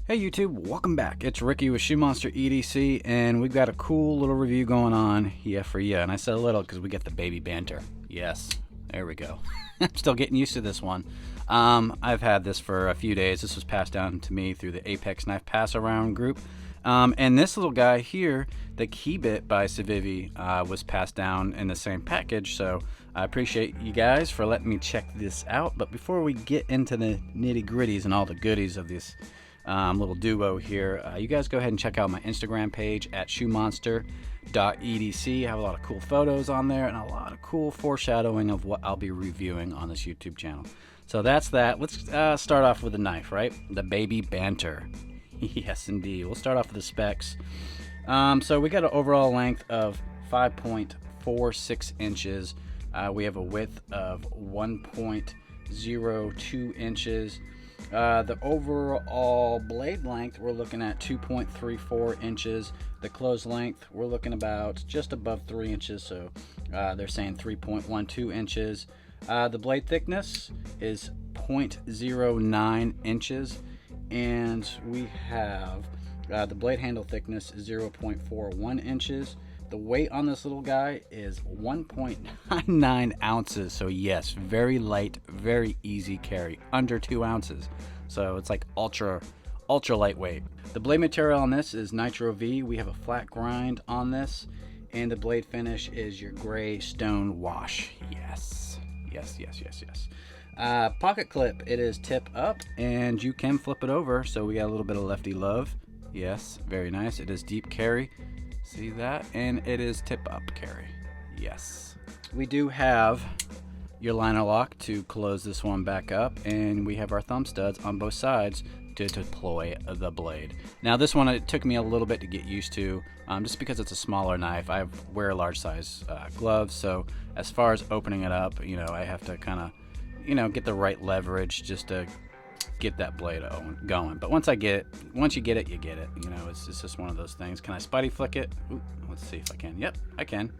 Hey YouTube, welcome back. It's Ricky with Shoemonster EDC, and we've got a cool little review going on here for you. And I said a little because we get the baby banter. Yes, there we go. I'm still getting used to this one. I've had this for a few days. This was passed down to me through the Apex Knife Pass Around group. And this little guy here, the Keybit by CIVIVI, was passed down in the same package. So I appreciate you guys for letting me check this out. But before we get into the nitty gritties and all the goodies of this little duo here, you guys go ahead and check out my Instagram page at Shoemonster.edc. I have a lot of cool photos on there and a lot of cool foreshadowing of what I'll be reviewing on this YouTube channel. So that's that. Let's start off with the knife, right? The baby Banter. Yes, indeed. We'll start off with the specs. So we got an overall length of 5.46 inches. We have a width of 1.02 inches. The overall blade length, we're looking at 2.34 inches. The close length, we're looking about just above 3 inches, so they're saying 3.12 inches. The blade thickness is 0.09 inches, and we have the blade handle thickness is 0.41 inches. The weight on this little guy is 1.99 ounces. So yes, very light, very easy carry, under 2 ounces. So it's like ultra lightweight. The blade material on this is Nitro V. We have a flat grind on this, and the blade finish is your gray stone wash. Yes. Pocket clip, it is tip up, and you can flip it over. So we got a little bit of lefty love. Yes, very nice. It is deep carry. See that? And it is tip up carry. Yes. We do have your liner lock to close this one back up, and we have our thumb studs on both sides to deploy the blade. Now this one, it took me a little bit to get used to, just because it's a smaller knife. I wear large size gloves, so as far as opening it up, I have to kind of, get the right leverage just to get that blade going. But once you get it, you get it. It's just one of those things. Can I spidey flick it? Ooh, let's see if I can. Yep, I can.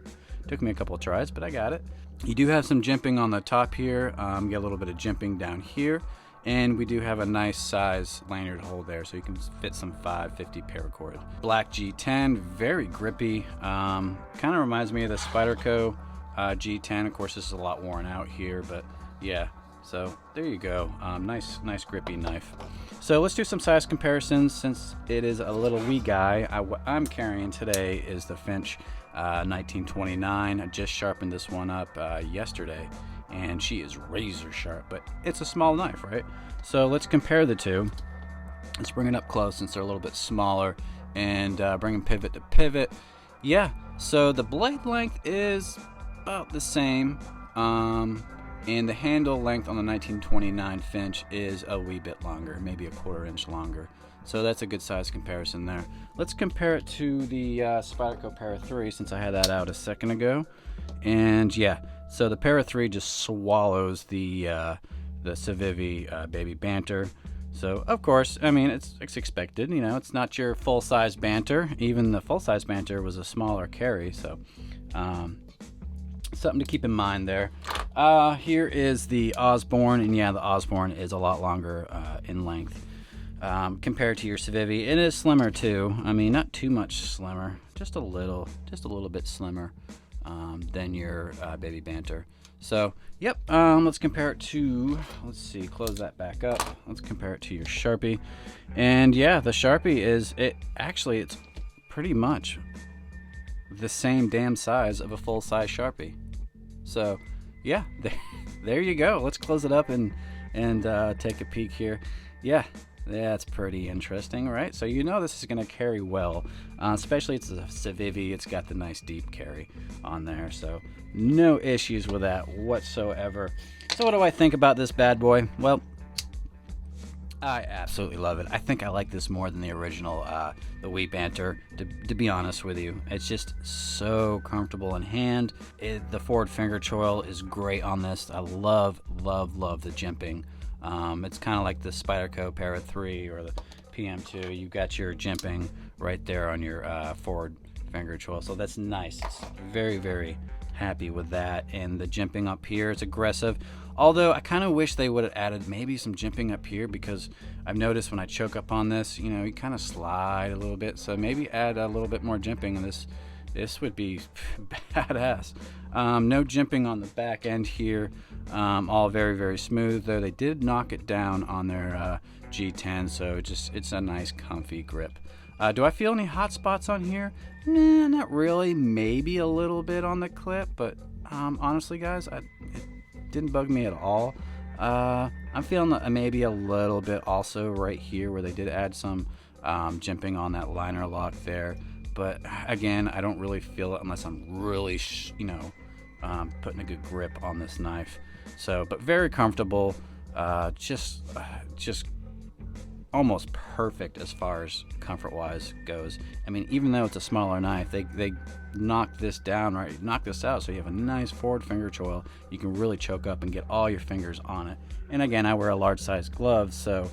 Took me a couple of tries, but I got it. You do have some jimping on the top here. You get a little bit of jimping down here, and we do have a nice size lanyard hole there, so you can fit some 550 paracord. Black G10, very grippy. Kind of reminds me of the Spyderco G10. Of course, this is a lot worn out here, but yeah. So there you go. Nice grippy knife. So let's do some size comparisons since it is a little wee guy. What I'm carrying today is the Finch 1929. I just sharpened this one up yesterday, and she is razor sharp, but it's a small knife, right? So let's compare the two. Let's bring it up close since they're a little bit smaller, and bring them pivot to pivot. Yeah, so the blade length is about the same. And the handle length on the 1929 Finch is a wee bit longer, maybe a 1/4 inch longer. So that's a good size comparison there. Let's compare it to the Spyderco Para 3, since I had that out a second ago. And yeah, so the Para 3 just swallows the CIVIVI Baby Banter. So of course, I mean, it's expected. It's not your full-size Banter. Even the full-size Banter was a smaller carry. So something to keep in mind there. Here is the Osborne, and yeah, the Osborne is a lot longer in length compared to your CIVIVI. It is slimmer too. I mean, not too much slimmer, just a little bit slimmer than your Baby Banter. So, yep. Let's compare it to. Let's see. Close that back up. Let's compare it to your Sharpie, and yeah, the Sharpie is it's pretty much the same damn size of a full-size Sharpie. So yeah, there you go. Let's close it up and take a peek here. Yeah, it's pretty interesting, right? So this is going to carry well, especially it's a CIVIVI. It's got the nice deep carry on there, so no issues with that whatsoever. So what do I think about this bad boy? Well, I absolutely love it. I think I like this more than the original, the Wee Banter, to be honest with you. It's just so comfortable in hand. The forward finger choil is great on this. I love the jimping. It's kind of like the Spyderco Para 3 or the PM2. You've got your jimping right there on your forward finger choil, so that's nice. It's very, very happy with that. And the jimping up here is aggressive, although I kind of wish they would have added maybe some jimping up here, because I've noticed when I choke up on this, you know, you kind of slide a little bit, so maybe add a little bit more jimping, and this would be badass. No jimping on the back end here, all very, very smooth, though they did knock it down on their G10, so it's a nice comfy grip. Do I feel any hot spots on here? Nah, not really. Maybe a little bit on the clip, but honestly, guys, it didn't bug me at all. I'm feeling maybe a little bit also right here where they did add some jimping on that liner lock there. But again, I don't really feel it unless I'm really, putting a good grip on this knife. So, but very comfortable. Just almost perfect as far as comfort-wise goes. I mean, even though it's a smaller knife, they knocked this down, right? Knocked this out, so you have a nice forward finger choil. You can really choke up and get all your fingers on it. And again, I wear a large size glove, so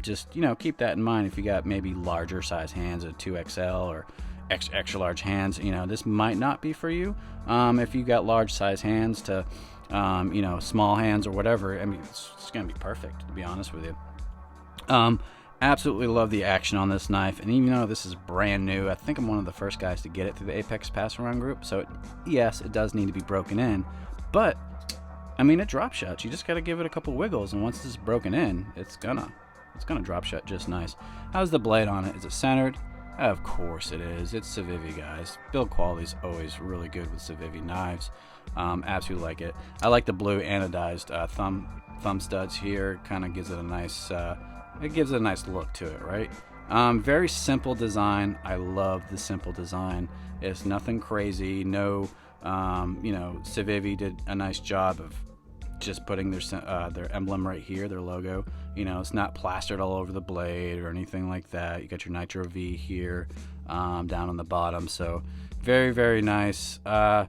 just keep that in mind. If you got maybe larger size hands, a 2XL or extra large hands, this might not be for you. If you got large size hands to small hands or whatever, I mean, it's gonna be perfect, to be honest with you. Absolutely love the action on this knife, and even though this is brand new, I think I'm one of the first guys to get it through the Apex Pass Around group, so yes, it does need to be broken in, but I mean, it drop shuts. You just got to give it a couple wiggles, and once this is broken in, it's gonna drop shut just nice. How's the blade on it? Is it centered? Of course it is. It's CIVIVI, guys. Build quality is always really good with CIVIVI knives. Absolutely like it. I like the blue anodized thumb studs here. Kind of gives it a nice look to it, right? Very simple design. I love the simple design. It's nothing crazy. No, CIVIVI did a nice job of just putting their emblem right here, their logo. It's not plastered all over the blade or anything like that. You got your Nitro V here, down on the bottom. So very, very nice. And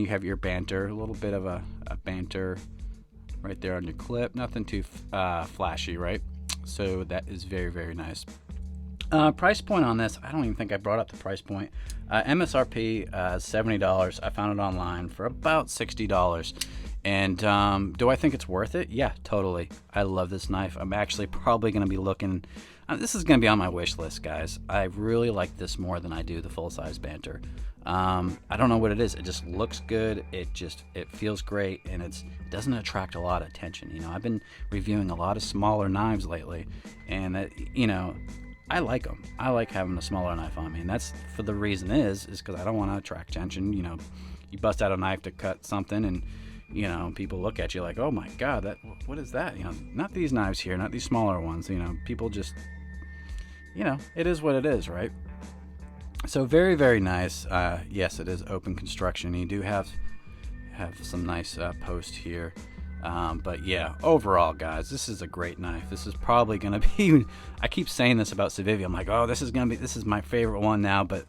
you have your Banter, a little bit of a Banter right there on your clip. Nothing too flashy, right? So that is very, very nice. Price point on this, I don't even think I brought up the price point. MSRP $70. I found it online for about $60. And do I think it's worth it? Yeah, totally. I love this knife. I'm actually probably going to be looking. This is going to be on my wish list, guys. I really like this more than I do the full-size Banter. I don't know what it is. It just looks good. It feels great, and it doesn't attract a lot of attention. I've been reviewing a lot of smaller knives lately, and I like them. I like having a smaller knife on me, and that's for the reason is because I don't want to attract attention. You bust out a knife to cut something, and people look at you like, oh my god, what is that? Not these knives here, not these smaller ones. People just, it is what it is, right? So very, very nice. Yes, it is open construction. You do have some nice post here. But yeah, overall, guys, this is a great knife. This is probably going to be, I keep saying this about CIVIVI. I'm like, oh, this is my favorite one now. But,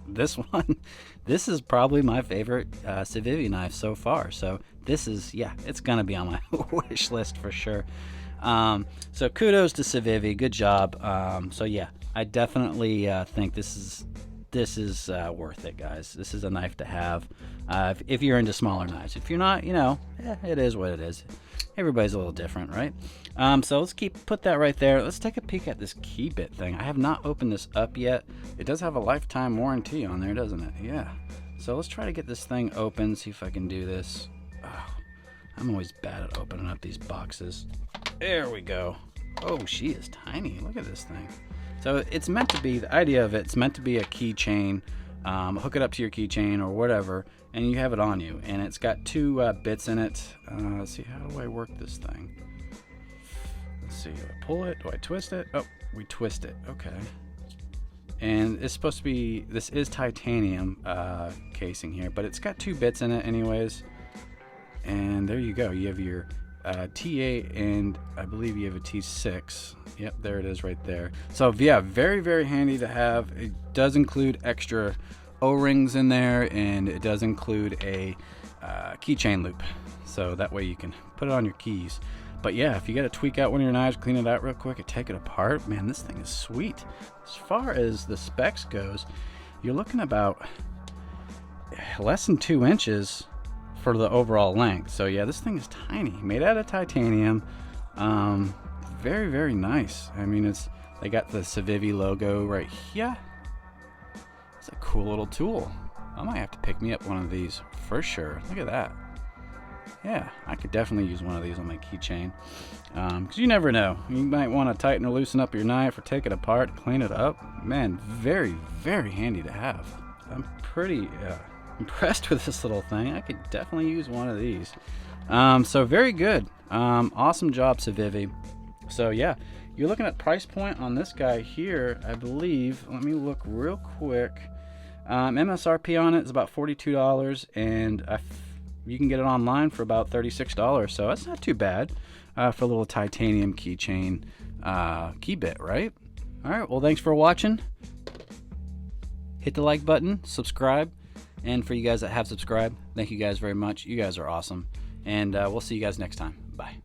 this is probably my favorite CIVIVI knife so far. So this is, it's going to be on my wish list for sure. So kudos to CIVIVI. Good job. So yeah, I definitely think this is worth it, guys. This is a knife to have if you're into smaller knives. If you're not, it is what it is. Everybody's a little different, right? So let's put that right there. Let's take a peek at this key bit thing. I have not opened this up yet. It does have a lifetime warranty on there, doesn't it? Yeah. So let's try to get this thing open, see if I can do this. Oh, I'm always bad at opening up these boxes. There we go. Oh, she is tiny. Look at this thing. So it's meant to be, the idea of it's meant to be a keychain. Hook it up to your keychain or whatever, and you have it on you. And it's got two bits in it. Let's see, how do I work this thing? Let's see, do I pull it? Do I twist it? Oh, we twist it. Okay. And it's supposed to be, this is titanium casing here, but it's got two bits in it anyways. And there you go. You have your T8 and I believe you have a T6. Yep, there it is right there. So yeah, very, very handy to have. It does include extra O-rings in there, and it does include a keychain loop, so that way you can put it on your keys. But yeah, if you got to tweak out one of your knives, clean it out real quick and take it apart, man, this thing is sweet. As far as the specs goes, you're looking about less than 2 inches for the overall length. So yeah, this thing is tiny, made out of titanium. Very, very nice. I mean, they got the CIVIVI logo right here. It's a cool little tool. I might have to pick me up one of these for sure. Look at that. Yeah, I could definitely use one of these on my keychain. Because you never know. You might want to tighten or loosen up your knife or take it apart, clean it up. Man, very, very handy to have. I'm pretty impressed with this little thing. I could definitely use one of these. So very good. Awesome job, CIVIVI. So yeah, you're looking at price point on this guy here, I believe. Let me look real quick. MSRP on it is about $42, and you can get it online for about $36. So that's not too bad for a little titanium keychain key bit, right? All right, well, thanks for watching. Hit the like button, subscribe, and for you guys that have subscribed, thank you guys very much. You guys are awesome, and we'll see you guys next time. Bye.